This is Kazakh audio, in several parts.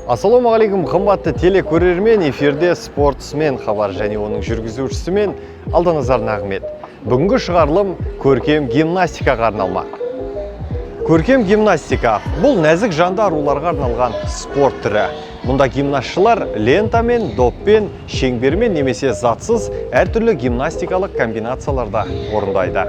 Ассалаумағалейкум, қымбатты телекөрермен, эфирде спортсмен хабар және оның жүргізушісімен Алданазар Нағмет. Бүгінгі шығарылым көркем гимнастикаға арналмақ. Көркем гимнастика бұл нәзік жанды аруларға арналған спорт түрі. Мұнда гимнастшылар лентамен, доппен, шеңбермен немесе затсыз әртүрлі гимнастикалық комбинацияларда орындайды.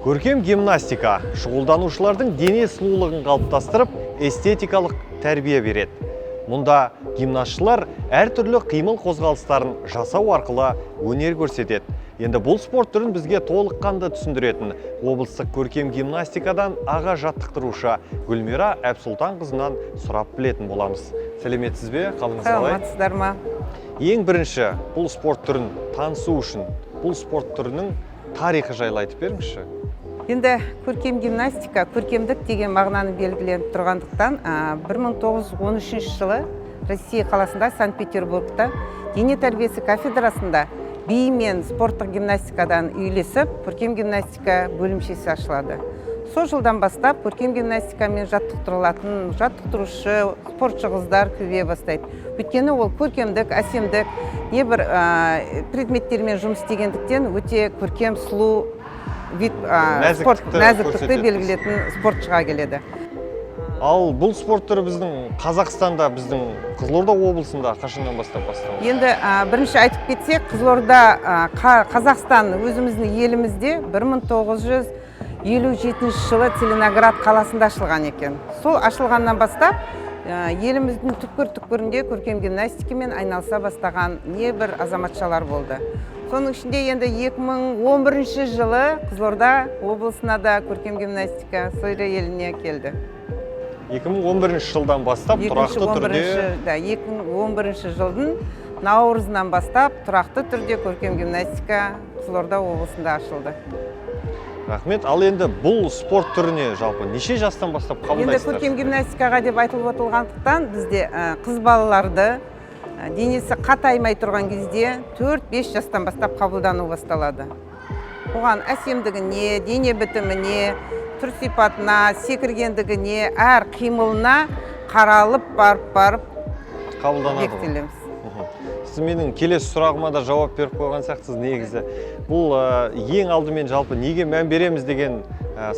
Көркем гимнастика шұғылданушылардың дене сұлулығын қалыптастырып, эстетикалық тәрбие береді. Мұнда гимнастшылар әртүрлі қимыл қозғалыстарын жасау арқылы өнер көрсетеді. Енді бұл спорт түрін бізге толыққанды түсіндіретін облыстық көркем гимнастикадан аға жаттықтырушы Гүлмира Әбсұлтанқызынан сұрап білетін боламыз. Сәлеметсіз бе? Қалыңыз қалай? Саламатсыздар ма? Ең бірінші бұл спорт түрін танысу үшін бұл спорт түрінің тарихы жайлы айтып беріңізші. Енді көркем гимнастика, көркемдік деген мағынаны белгіленіп тұрғандықтан 1913 жылы Россия қаласында Санкт-Петербургта дене тәрбиесі кафедрасында би мен спорттық гимнастикадан үйлесіп, көркем гимнастика бөлімшесі ашылады. Сол жылдан бастап көркем гимнастикамен жаттықтырылатын жаттықтырушы спортшы қыздар көбейе бастайды. Өйткені ол көркемдік, әсемдік, небір предметтермен жұмыс істегендіктен өте көркем, сұлу нәзіктікті белгілетін спортшыға келеді. Ал бұл спорт түрі біздің Қазақстанда, біздің Қызылорда облысында қашаннан бастап басталды? Енді бірінші айтып кетсек, Қызылорда, Қазақстан өзіміздің елімізде 1957 жылы Целиноград қаласында ашылған екен. Сол ашылғаннан бастап еліміздің түкпір-түкпірінде көркем гимнастикамен айналыса бастаған небір азаматшалар болды. Соның ішінде енді 2011 жылы Қызылорда облысына да көркем гимнастика Сойры еліне келді. 2011 жылдан бастап тұрақты түрде? 2011 жылдың наурызынан бастап тұрақты түрде көркем гимнастика Қызылорда облысында ашылды. Рахмет. Ал енді бұл спорт түріне жалпы неше жастан бастап қабылдайсыздар? Енді көркем гимнастикаға деп айтылып отырғандықтан бізде қыз балаларды денесі қатаймай тұрған кезде 4-5 жастан бастап қабылдану басталады. Оған әсемдігіне, дене бітіміне, түр сипатына, секіргендігіне, әр қимылына қаралып барып бекітілеміз. Сіз менің келесі сұрағыма да жауап беріп қойған сияқтысыз. Негізі бұл ең алдымен жалпы неге мән береміз деген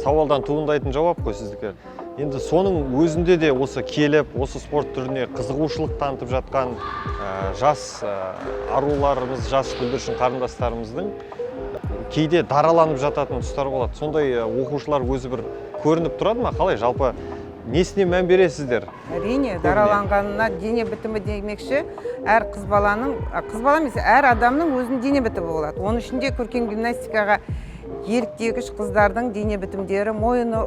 сауалдан туындайтын жауап қой сіздікі. Енді соның өзінде де осы келіп, осы спорт түріне қызығушылық танытып жатқан жас аруларымыз, жас бүлдіршін қарындастарымыздың кейде дараланып жататын тұстар болады. Сондай оқушылар өзі бір көрініп тұрады ма? Қалай? Жалпы несіне мән бересіздер? Әрине, дараланғанына дене бітімі демекші, әр қыз бала емес, әр адамның өзінің дене бітімі болады. Оның ішінде көркем гимнастикаға еліктегіш қыздардың дене бітімдері мойыны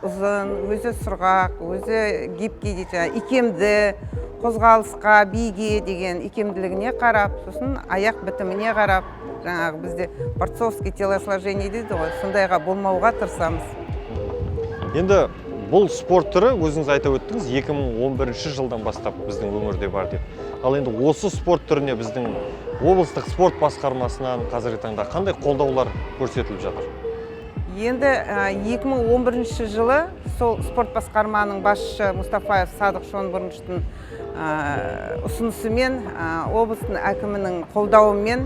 ұзын, өзі сұрғақ, өзі гибкий дейді, икемді, қозғалысқа, биге деген икемділігіне қарап, сосын аяқ бітіміне қарап, жаңағы бізде борцовский телосложение дейді ғой, сондайға болмауға тырысамыз. Енді бұл спорт түрі, өзіңіз айтып өттіңіз, 2011 жылдан бастап біздің өңірде бар деп. Ал енді осы спорт түріне біздің облыстық спорт басқармасынан қазіргі таңда қандай қолдаулар көрсетіліп жатыр? Енді 2011 жылы сол спорт басқарманың басшысы Мұстафаев Садық Шонбұрныштың ұсынысымен, облыстың әкімінің қолдауымен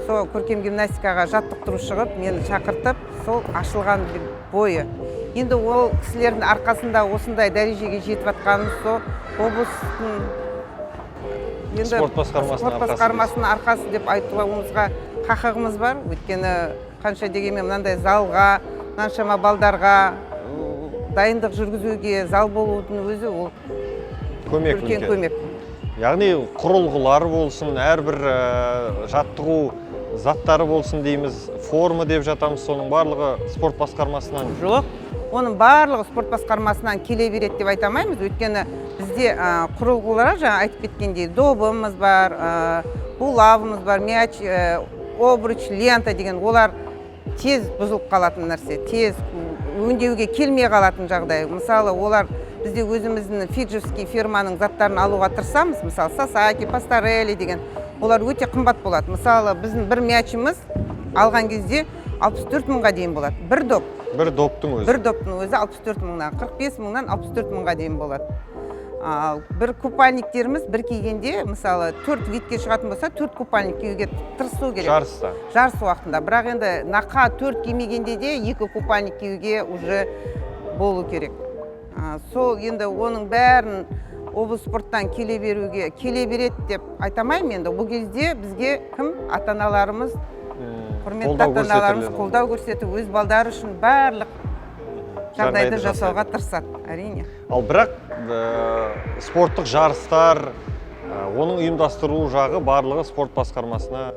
сол көркем гимнастикаға жаттықтырушы шығып, мені шақыртып, сол ашылған бойы. Енді ол кісілердің арқасында осындай дәрежеге жетіп жатқанымыз сол облыстың спорт басқармасының арқасы деп айтуымызға хақығымыз бар. Өйткені қанша дегенмен мынандай залға, қаншама балдарға дайындық жүргізуге зал болудың өзі ол көмек үлкен көмек. Яғни құрылғылар болсын, әрбір жаттығу заттары болсын дейміз, форма деп жатамыз, соның барлығы спорт басқармасынан. Жоқ, оның барлығы спорт басқармасынан келе береді деп айта алмаймыз. Өйткені бізде құрылғылар, жаңа айтып кеткендей, добымыз бар, булавымыз бар, мяч, обруч, лента деген, олар тез бұзылып қалатын нәрсе, тез өңдеуге келмей қалатын жағдай. Мысалы, олар бізде өзіміздің фиджевский фирманың заттарын алуға тырысамыз. Мысалы, Сасаки, Пастарелли деген, олар өте қымбат болады. Мысалы, біздің бір мячымыз алған кезде 64 мыңға дейін болады. Бір доп. Бір доптың өзі. Бір доптың өзі 64 мыңнан, 45 мыңнан 64 мыңға дейін болады. Бір купальниктеріміз бір кигенде, мысалы, 4 витке шығатын болса, 4 купальник киюге тырысу керек. Жарыста. Жарыс уақытында. Бірақ енді нақа 4 кимегенде де 2 купальник киюге уже болу керек. Сол енді оның бәрін облыс спорттан келе береді деп айтамаймын енді. Бұл кезде бізге кім? Ата-аналарымыз, құрметті ата-аналарымыз қолдау көрсетіп, өз балдары үшін барлық жағдайды жасауға тырысады, әрине. Ал бірақ спорттық жарыстар, оның ұйымдастыру жағы барлығы спорт басқармасына.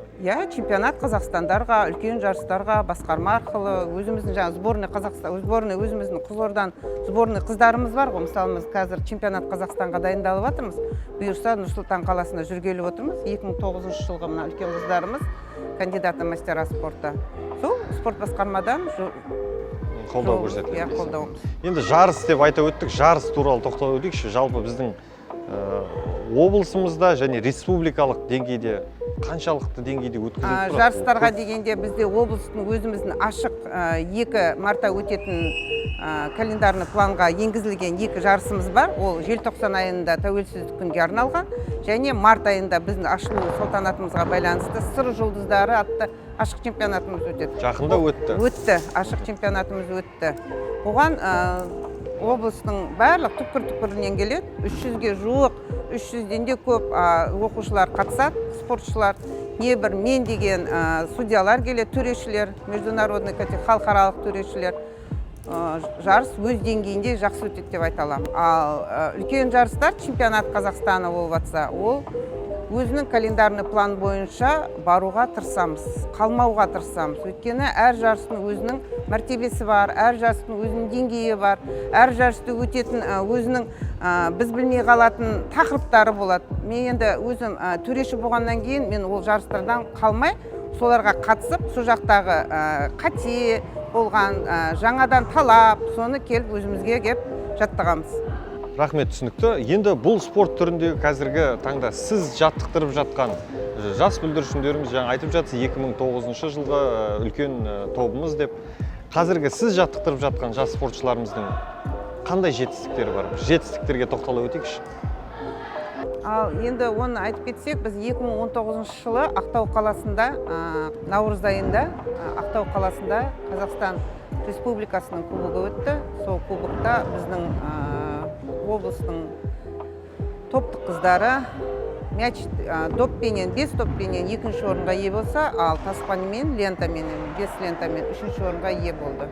Чемпионат Қазақстандарға, үлкен жарыстарға басқарма арқылы өзіміздің жаңа сборный өзіміздің Қызылордан сборный қыздарымыз бар ғой. Мысалы, біз қазір чемпионат Қазақстанға дайындалып жатырмыз. Бұйырса Нұр-Сұлтан қаласында жүргелі отырмыз. 2009 жылғы мына үлкен қыздарымыз кандидаты мастера спорта. Сол спорт басқармадан қолдау көрсетіледі. Қолдауымыз. Енді жарыс деп айта өттік, жарыс туралы тоқтала өтейікші. Жалпы біздің облысымызда және республикалық деңгейде қаншалықты деңгейде өткізіліп тұрады? Жарыстарға дегенде бізде облыстың өзіміздің ашық 2 мартта өтетін календарный планға енгізілген 2 жарысымыз бар. Ол желтоқсан айында тәуелсіздік күнге арналған және март айында біздің ашылу салтанатымызға байланысты сыр жұлдыздары атты ашық чемпионатымыз өтеді. Жақында өтті. Өтті, ашық чемпионатымыз өтті. Оған облыстың барлық түкпір-түкпірінен келеді. 300-ге жуық, 300-ден де көп оқушылар қатысады, спортшылар. Небір мен деген судьялар келеді, төрешілер, международный халықаралық төрешілер. Жарыс өз деңгейінде жақсы өтеді деп айта аламын. Ал үлкен жарыстар чемпионат Қазақстаны болып жатса, ол өзінің календарный план бойынша баруға тырысамыз, қалмауға тырысамыз. Өйткені әр жарыстың өзінің мәртебесі бар, әр жарыстың өзінің деңгейі бар, әр жарысты өтетін өзінің біз білмей қалатын тақырыптары болады. Мен енді өзім төреші болғаннан кейін мен ол жарыстардан қалмай, соларға қатысып, сол жақтағы қате болған, жаңадан талап, соны келіп өзімізге кеп жаттығамыз. Рахмет, түсінікті. Енді бұл спорт түріндегі қазіргі таңда сіз жаттықтырып жатқан жас бүлдіршіндеріміз, жаңа айтып жатсыз 2009 жылғы үлкен тобымыз деп. Қазіргі сіз жаттықтырып жатқан жас спортшыларымыздың қандай жетістіктері бар? Жетістіктерге тоқтала өтейікші. Ал енді оны айтып кетсек, біз 2019 жылы Ақтау қаласында, наурыз айында Ақтау қаласында Қазақстан Республикасының кубогы өтті. Сол кубокта біздің облыстың топтық қыздары мяч доппенен, 5 доппенен 2-ші орынға ие болса, ал таспамен, лентамен, 5 лентамен 3-ші орынға ие болды.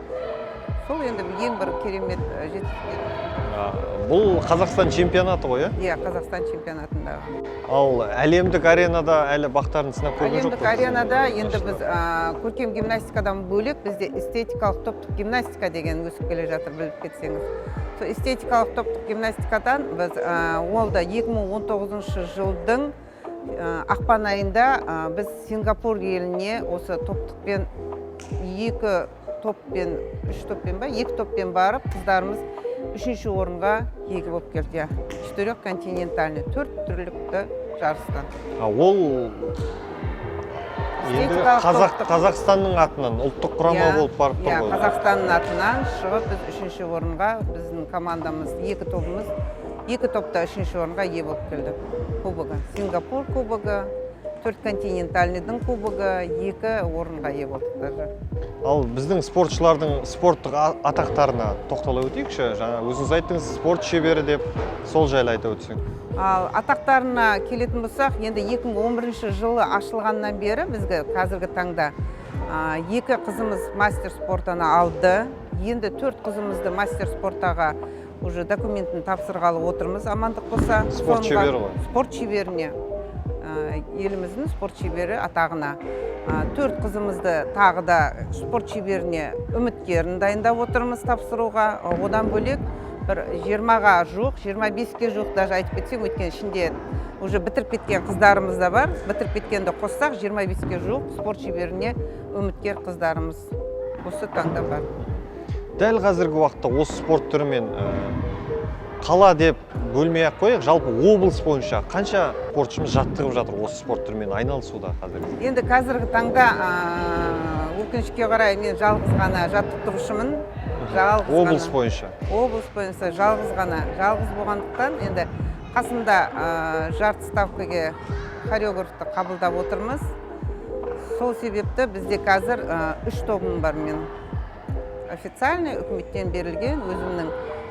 Сол енді ең бір керемет жетістік. Бұл Қазақстан чемпионаты ғой, Иә, Қазақстан чемпионатындағы. Ал әлемдік аренада әлі бақтарын сынап көрген жоқ? Әлемдік аренада енді біз көркем гимнастикадан бөлек бізде эстетикалық топтық гимнастика деген өсіп келе жатыр, біліп кетсеңіз. Сол эстетикалық топтық гимнастикадан біз ол да 2019 жылдың ақпан айында біз Сингапур еліне осы топтықпен 2 топпен, 3 топпен ба, 2 топпен барып, қыздарымыз 3-ші орынға ие болып келді. 4 континентальный, 4 түрлікті жарыстан. Ол енді Қазақстанның атынан ұлттық құрама болып барып тұр ғой. Қазақстанның атынан шығып, біз 3-ші орынға, біздің командамыз, 2 тобымыз, 2 топта 3-ші орынға ие болып келді. Кубогы. Сингапур кубогы, 4 континентальныйдың кубогы, 2 орынға ие болдық. Ал біздің спортшылардың спорттық атақтарына тоқтала өтейікші. Жаңа өзіңіз айттыңыз, спорт шебері деп, сол жайлы айта өтсең. Ал атақтарына келетін болсақ, енді 2011 жылы ашылғаннан бері бізге қазіргі таңда 2 қызымыз мастер спортына алды. енді 4 қызымызды мастер спорттаға уже документін тапсырғалы отырмыз, амандық болса. Спорт шебері ғой. Спорт шеберіне, еліміздің спорт шебері атағына. 4 қызымызды тағы да спорт шеберіне үміткерін дайындап отырмыз тапсыруға. Одан бөлек бір 20-ға жуық, 25-ге жуық даже айтып кетсем, өткен ішінде уже бітіріп кеткен қыздарымыз да бар. Бітіріп кеткенді қоссақ, 25-ге жуық спорт шеберіне үміткер қыздарымыз осы таңда бар. Дәл қазіргі уақытта осы спорт түрімен қала деп бөлмей ақ қояйық, жалпы облыс бойынша қанша спортшымыз жаттығып жатыр осы спорт түрімен айналысуда қазір? Енді қазіргі таңда өкінішке қарай мен жалғыз ғана жаттықтырушымын. Облыс бойынша? Облыс бойынша жалғыз болғандықтан, енді қасымда жарты ставкаге хореографты қабылдап отырмыз. Сол себепті бізде қазір 3 тобым бар мен. Официальный үкіметтен берілген өзімнің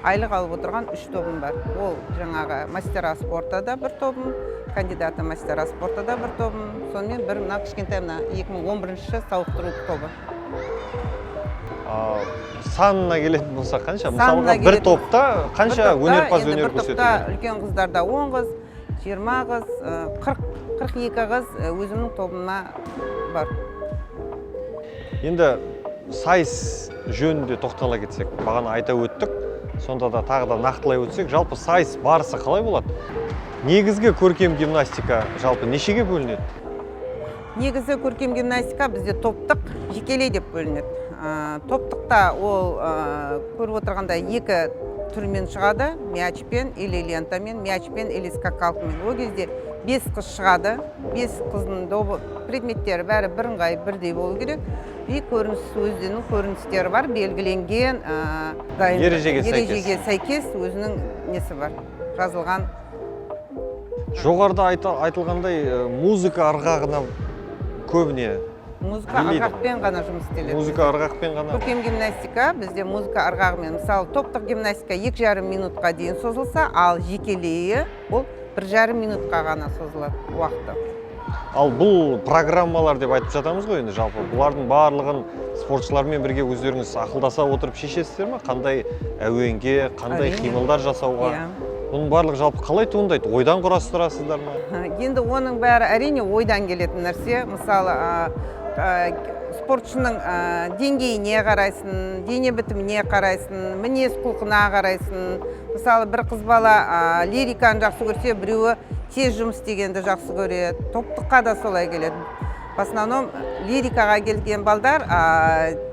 айлық алып отырған 3 тобым бар. Ол жаңағы мастера спорта да бір тобым, кандидаты мастера спорта да бір тобым, сонымен бір мына кішкентай 2011 сауықтыру тобы. Санына келетін болса қанша? Мысалға бір топта қанша өнерпаз өнер көрсетеді? Бір топта үлкен қыздарда 10 қыз, 20 қыз, 42 қыз өзімнің тобыма бар. Енді сайыс жөнінде тоқтала кетсек, бағана айта өттік, сонда да тағы да нақтылай өтсек, жалпы сайыс барысы қалай болады? Негізгі көркем гимнастика жалпы нешеге бөлінеді? Негізі көркем гимнастика бізде топтық, жекелей деп бөлінеді. Топтықта ол көріп отырғанда 2 түрмен шығады, мячпен или лентамен, мячпен или скакалкамен. Ол кезде 5 қыз шығады, 5 қыздың предметтері бәрі бірыңғай бірдей болу керек. И өздерінің көріністері бар, белгіленген ережеге сәйкес өзінің несі бар, жазылған. Жоғарыда айтылғандай музыка арғағына көбіне музыка арғақпен ғана жұмыс істеледі. Музыка арғақпен ғана? Көркем гимнастика бізде музыка арғағымен. Мысалы, топтық гимнастика 2,5 минутқа дейін созылса, ал жекелейі ол 1,5 минутқа ғана созылады уақыты. Ал бұл программалар деп айтып жатамыз ғой енді жалпы. Бұлардың барлығын спортшылармен бірге өздеріңіз ақылдаса отырып шешесіздер ме? Қандай әуенге, қандай қимылдар жасауға? Бұның барлығы жалпы қалай туындайды? Ойдан құрастырасыздар ма? Енді оның бәрі әрине ойдан келетін нәрсе. Мысалы, спортшының деңгейіне қарайсың, дене бітіміне қарайсың, мінез құлқына қарайсың. Мысалы, бір қыз бала лириканы жақсы көрсе, біреуі тез жұмыс істегенді жақсы көреді. Топтыққа да солай келеді. В основном лирикаға келген балдар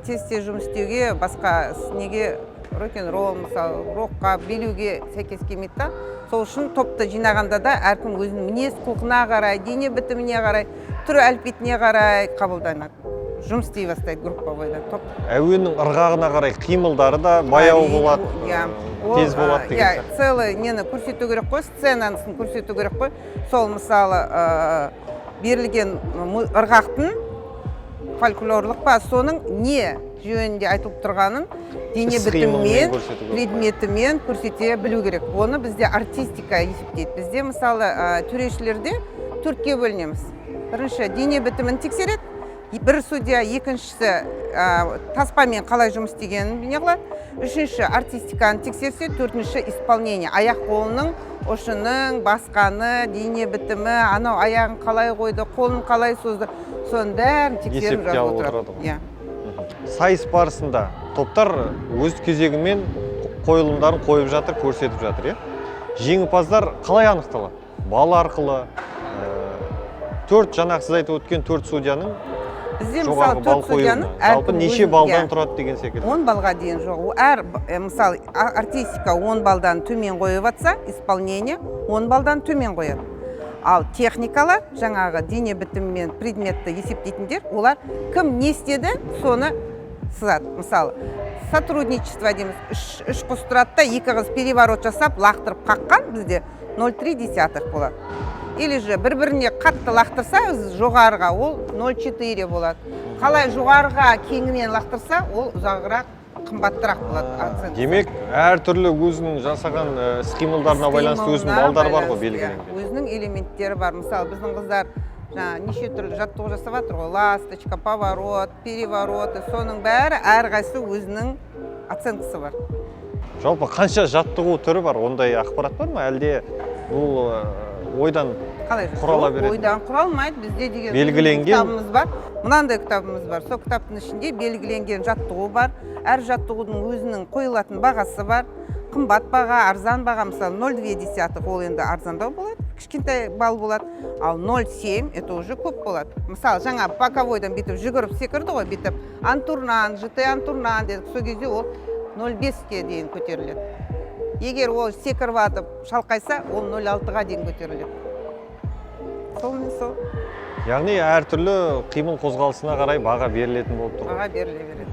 тез жұмыс істеуге, басқа неге рок-н-ролл, мысалы, рокқа, билеуге сәйкес келмейді да. Сол үшін топты жинағанда да әркім өзінің мінез құлқына қарай, дене бітіміне қарай, түрі әлпетіне қарай қабылданады. Жұмыс істей бастайды группа бойда. Әуеннің ырғағына қарай қимылдары да баяу болады, тез болады деген сияқты. Целый нені көрсету керек қой, сценасын көрсету керек қой. Сол мысалы берілген ырғақтың фольклорлық па, соның не жөнінде айтылып тұрғанын дене бітіммен, предметімен көрсете білу керек. Оны бізде артистика есептейді. Бізде мысалы төрешілерде 4-ке бөлінеміз. Бірінші дене бітімін тексереді, бір судья, екіншісі таспамен қалай жұмыс істегенін не қылады, үшінші артистиканы тексерсе, төртінші исполнение, аяқ қолының ұшының, басқаны, дене бітімі, анау аяғын қалай қойды, қолын қалай созды, соның бәрін тексеріп жазып отырады. Сайыс барысында топтар өз кезегімен қойылымдарын қойып жатыр, көрсетіп жатыр. Жеңімпаздар қалай анықталады? Бал арқылы, жаңағы сіз айтып өткен 4 судьяның жоғарғы бал қоюына. Жалпы неше балдан тұрады деген секілді? 10 балға дейін жоқ. Әр, мысалы, артистика 10 балдан төмен қойып атса, исполнение 10 балдан төмен қояды. Ал техникалар, жаңағы дене бітіммен предметті есептейтіндер, олар кім не істеді, соны сызады. Мысалы, сотрудничество дейміз, 3 қыз тұрады да, 2 қыз переворот жасап, лақтырып қаққан бізде 0,3 болады. Или же бір-біріне қатты лақтырса, жоғарыға ол 0,4 болады. Қалай жоғарыға кеңінен лақтырса, ол ұзағырақ, қымбаттырақ болады. Демек, әр түрлі өзінің жасаған іс-қимылдарына байланысты өзінің балдары бар ғой белгіленген. Өзінің элементтері бар. Мысалы, біздің қыздар неше түрлі жаттығу жасап жатыр ғой, ласточка, поворот, перевороты, соның бәрі әрқайсысы өзінің оценкасы бар. Жалпы қанша жаттығу түрі бар, ондай ақпарат бар ма, әлде бұл ойдан Қалай құрала береді? Ойдан құралмайды, бізде деген Белгіленген кітабымыз бар. Мынандай кітабымыз бар. Сол кітаптың ішінде белгіленген жаттығу бар. Әр жаттығудың өзінің қойылатын бағасы бар. Қымбат баға, арзан баға, мысалы 0,2 ол енді арзандау болады, кішкентай балл болады, ал 0,7 это уже көп болады. Мысалы жаңа боковойдан бүйтіп жүгіріп секірді ғой, бүйтіп антурнан, жт антурнан дедік, сол кезде ол 0,5-ке дейін көтеріледі. Егер ол секіріп атып шалқайса, ол 0,6-ға дейін көтеріледі. Сол мен сол. яғни әртүрлі қимыл қозғалысына қарай баға берілетін болып тұр. Баға беріле береді.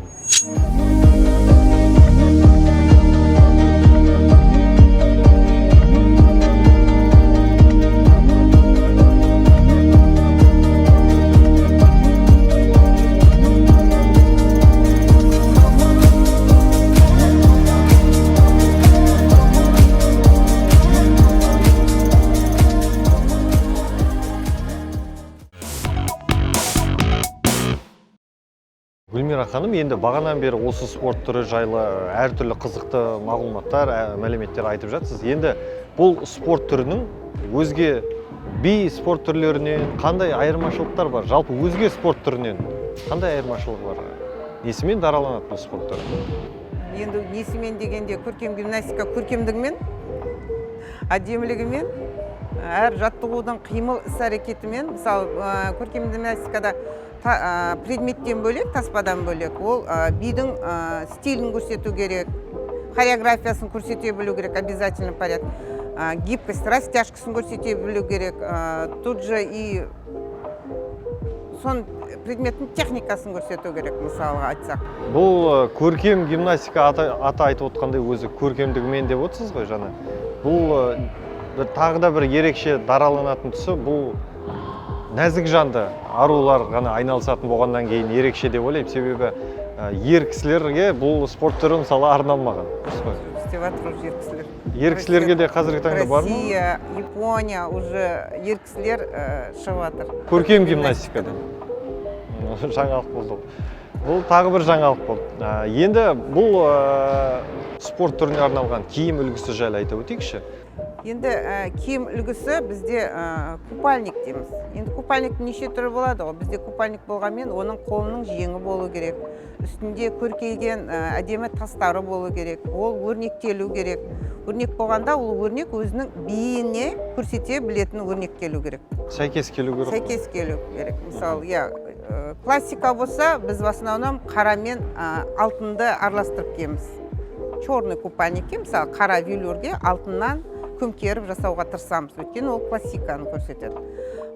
Гүлмира ханым, енді бағанан бері осы спорт түрі жайлы әртүрлі қызықты мағлұматтар, мәліметтер айтып жатсыз. Енді бұл спорт түрінің өзге би спорт түрлерінен қандай айырмашылықтар бар? Жалпы өзге спорт түрінен қандай айырмашылығы бар? Несімен дараланады бұл спорт түрі? Енді несімен дегенде көркем гимнастика көркемдігімен, әдемілігімен, әр жаттығудың қимыл іс-әрекетімен, мысалы көркем гимнастикада предметтен бөлек, таспадан бөлек, ол бидің стилін көрсету керек, хореографиясын көрсете білу керек, обязательно порядок, гибкость, растяжкасын көрсете білу керек, тут же и сон предметтің техникасын көрсету керек, мысалға айтсақ. Бұл көркем гимнастика аты айтып отқандай өзі көркемдігімен деп отырсыз ғой жаңа. Бұл тағы да бір ерекше дараланатын тұсы, бұл нәзік жанды арулар ғана айналысатын болғаннан кейін ерекше деп ойлаймын. Себебі ер кісілерге бұл спорт түрі мысалы арналмаған. Істеп жатыр уже ер кісілер. Ер кісілерге де қазіргі таңда бар ма? Россия, Япония уже ер кісілер шығып жатыр. Көркем гимнастикада. Жаңалық болды. Бұл тағы бір жаңалық болды. Енді бұл спорт түріне арналған киім үлгісі жайлы айта өтейікші. Енді киім үлгісі бізде купальник дейміз. Енді купальниктің неше түрі болады ғой. Бізде купальник болғанмен оның қолының жеңі болу керек. Үстінде көркейген әдемі тастары болу керек. Ол өрнектелу керек. Өрнек болғанда ол өрнек өзінің биіне көрсете білетін өрнек келу керек. Сәйкес келу керек. Сәйкес келу керек. Мысалы, классика болса, біз в основном қара мен алтынды араластырып киеміз. Черный купальникке, мысалы, қара велюрге алтыннан көмкеріп жасауға тырысамыз, өйткені ол классиканы көрсетеді.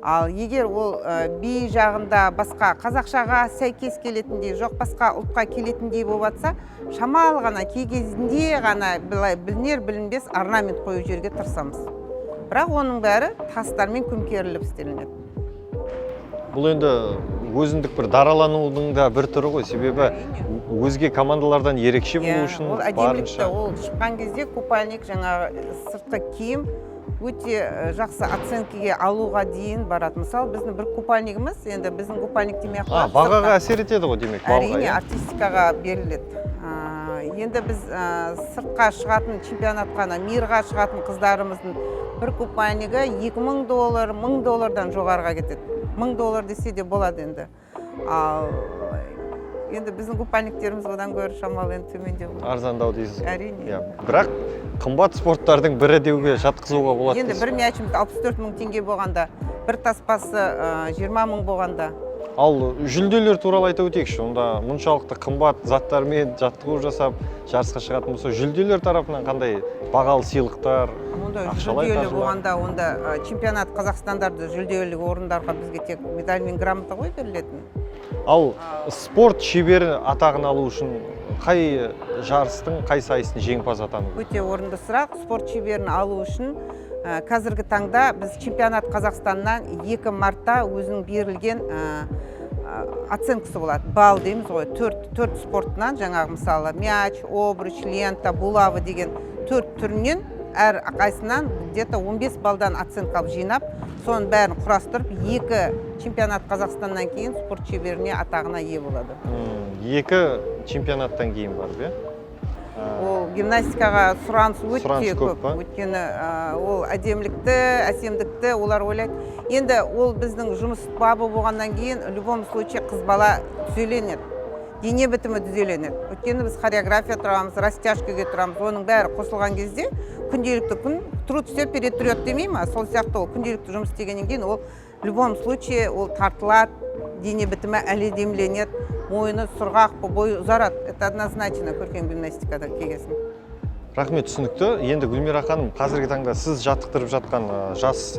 Ал егер ол би жағында басқа қазақшаға сәйкес келетіндей, жоқ басқа ұлтқа келетіндей болып жатса, шамалы ғана кей кезінде ғана білінер білінбес орнамент қою жерге тырысамыз. Бірақ оның бәрі тастармен көмкеріліп істелінеді. Бұл енді өзіндік бір дараланудың да бір түрі ғой, себебі өзге командалардан ерекше болу үшін барынша. Ол шыққан кезде купальник, жаңағы сыртқы киім өте жақсы оценкеге алуға дейін барады. Мысалы, біздің бір купальнигіміз, енді біздің купальник демей ақ. Бағаға әсер етеді ғой демек. Әрине, артистикаға беріледі. Енді біз сыртқа шығатын чемпионатқа, мирға шығатын қыздарымыздың бір купальнигі $2000, $1000 жоғарыға кетеді. $1000 десе де болады енді. Ал енді біздің купальниктеріміз одан гөрі шамалы енді төмендеу. Арзандау дейсіз. Әрине. Бірақ қымбат спорттардың бірі деуге жатқызуға болады. Енді бір мячымыз 64 000 теңге болғанда, бір таспасы 20 000 болғанда. Ал жүлделер туралы айта өтейікші. Онда мұншалықты қымбат заттармен жаттығу жасап, жарысқа шығатын болса, жүлделер тарапынан қандай бағалы сыйлықтар, ақшалай жүлделі болғанда, онда чемпионат Қазақстандарды жүлделі орындарға бізге тек медаль мен грамота ғой берілетін. Ал спорт шебері атағын алу үшін қай жарыстың, қай сайыстың жеңімпаз атану? Өте орынды сұрақ. Спорт шеберін алу үшін қазіргі таңда біз чемпионат Қазақстаннан 2 мартта өзінің берілген оценкасы болады. Балл дейміз ғой. 4 спортынан, жаңағы мысалы мяч, обруч, лента, булавы деген 4 түрінен әр қайсынан где-то 15 балдан оценка жинап, соның бәрін құрастырып, 2 чемпионат Қазақстаннан кейін спорт шеберіне атағына ие болады. 2 чемпионаттан кейін бар, бе? ол гимнастикаға сұраныс өте Сұраныс көп көп. па? Өйткені ол әдемілікті, әсемдікті олар ойлайды. Енді ол біздің жұмыс бабы болғаннан кейін, любом случае қыз бала түзеленеді. Дене бітімі түзеленеді. Өйткені біз хореография тұрамыз, растяжкаға тұрамыз. Оның бәрі қосылған кезде күнделікті күн труд все перетрет демей ма? Сол сияқты ол күнделікті жұмыс істегеннен кейін ол любом случае ол тартылады, дене бітімі әдеміленеді, мойыны сұрғақ, бойы ұзарады. Это однозначно көркем гимнастикада келгесін. Рахмет, түсінікті. Енді Гүлмира ханым, қазіргі таңда сіз жаттықтырып жатқан жас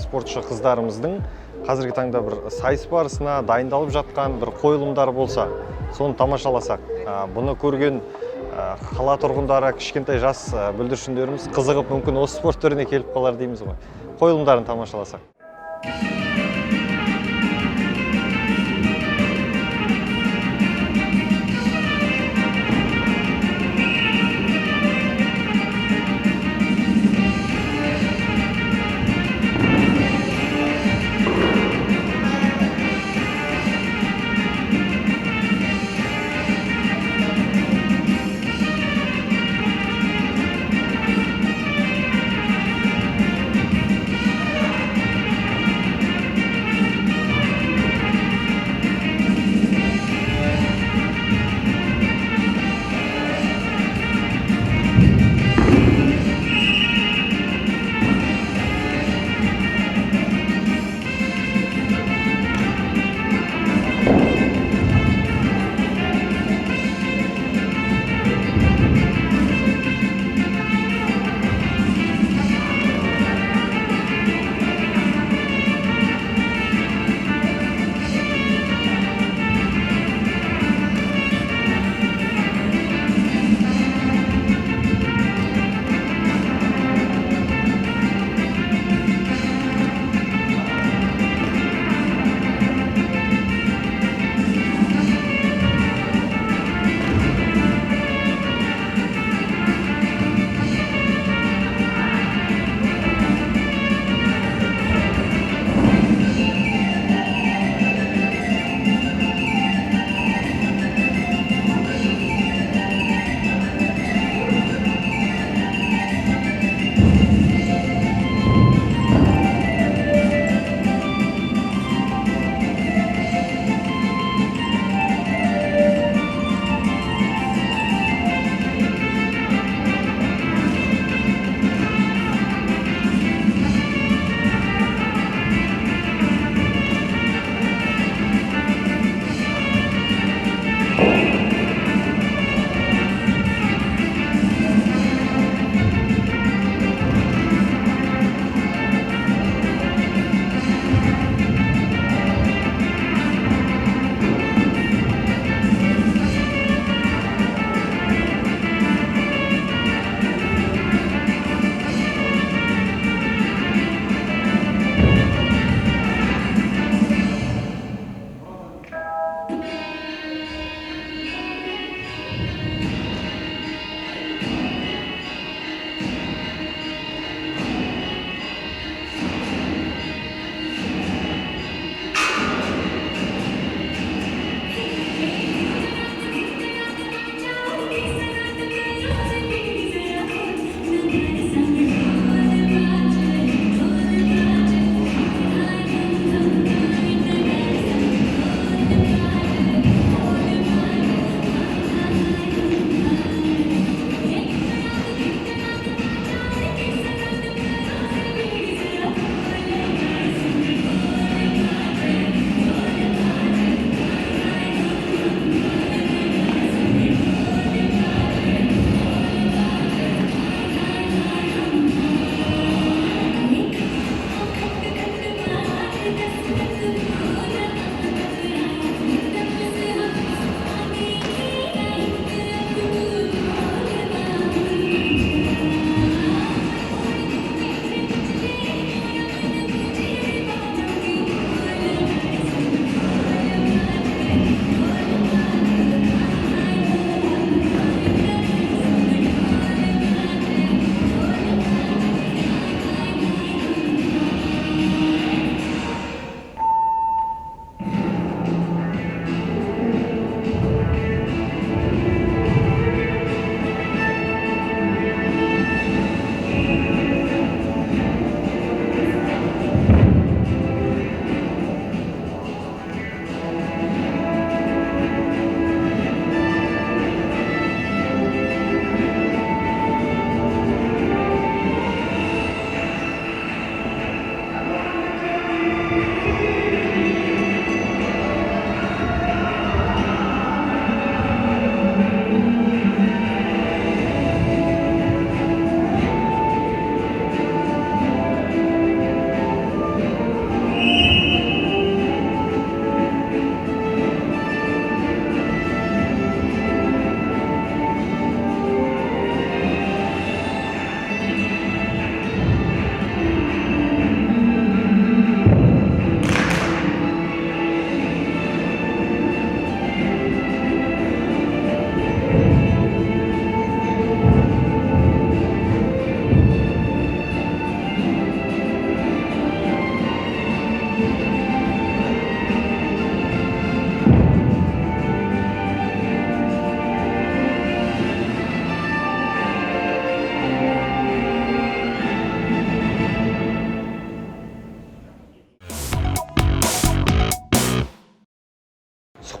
спортшы қыздарымыздың қазіргі таңда бір сайыс барысына дайындалып жатқан бір қойылымдар болса, соны тамашаласақ. Бұны көрген қала тұрғындары, кішкентай жас бүлдіршіндеріміз қызығып мүмкін осы спорт түріне келіп қалар дейміз ғой. Қойылымдарын тамашаласақ.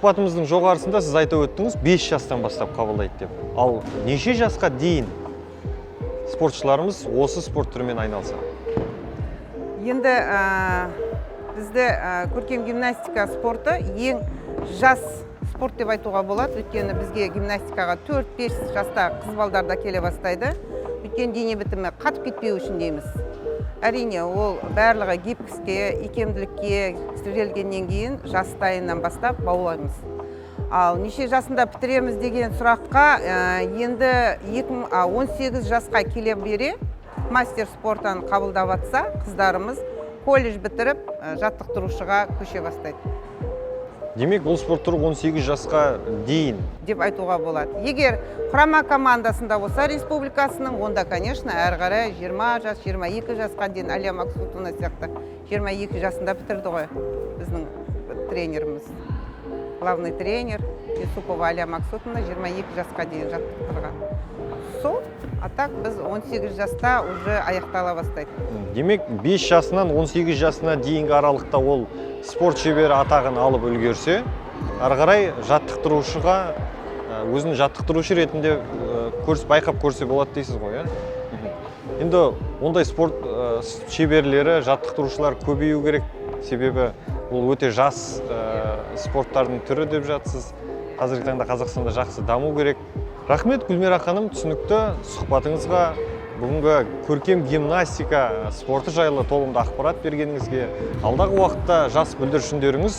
сұхбатымыздың жоғарысында сіз айтып өттіңіз 5 жастан бастап қабылдайды деп. Ал неше жасқа дейін спортшыларымыз осы спорт түрімен айналысады? Енді бізде көркем гимнастика спорты ең жас спорт деп айтуға болады. Өйткені бізге гимнастикаға 4-5 жаста қыз балдар да келе бастайды. Өйткені дене бітімі қатып кетпеу үшін дейміз. Әрине, ол барлығы гибкіске, икемділікке келгеннен кейін жастайынан бастап баулаймыз. Ал неше жасында бітіреміз деген сұраққа енді 18 жасқа келе бере мастер спорттан қабылдап атса, қыздарымыз колледж бітіріп жаттықтырушыға көше бастайды. Демек, бұл спорт түрі 18 жасқа дейін деп айтуға болады. Егер құрама командасында болса республикасының, онда, конечно, әрі қарай 20 жас, 22 жасқа дейін Әлия Максутовна сияқты 22 жасында бітірді ғой біздің тренеріміз. Главный тренер Юсупова Әлия Максутовна 22 жасқа дейін жаттықтырған. Сол, а так біз 18 жаста уже аяқтала бастайды. Демек, 5 жасынан 18 жасына дейінгі аралықта ол спорт шебері атағын алып үлгерсе, ары қарай жаттықтырушыға өзін жаттықтырушы ретінде байқап көрсе болады дейсіз ғой, Енді ондай спорт шеберлері, жаттықтырушылар көбею керек, себебі бұл өте жас спорттардың түрі деп жатсыз. Қазіргі таңда Қазақстанда жақсы даму керек. Рахмет, Гүлмира ханым, түсінікті сұхбатыңызға, бүгінгі көркем гимнастика спорты жайлы толымды ақпарат бергеніңізге, алдағы уақытта жас бүлдіршіндеріңіз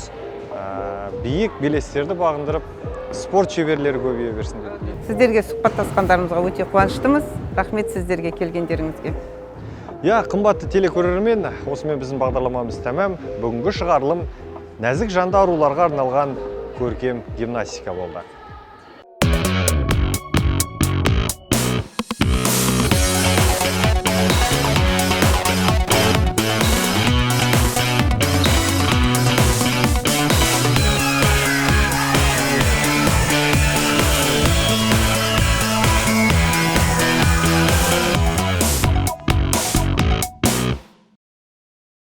биік белестерді бағындырып, спорт шеберлері көбейе берсін. Сіздерге сұхбаттасқандарымызға өте қуаныштымыз. Рахмет сіздерге келгендеріңізге. Қымбатты телекөрермен, осымен біздің бағдарламамыз тәмам. Бүгінгі шығарылым нәзік жанды аруларға арналған көркем гимнастика болды.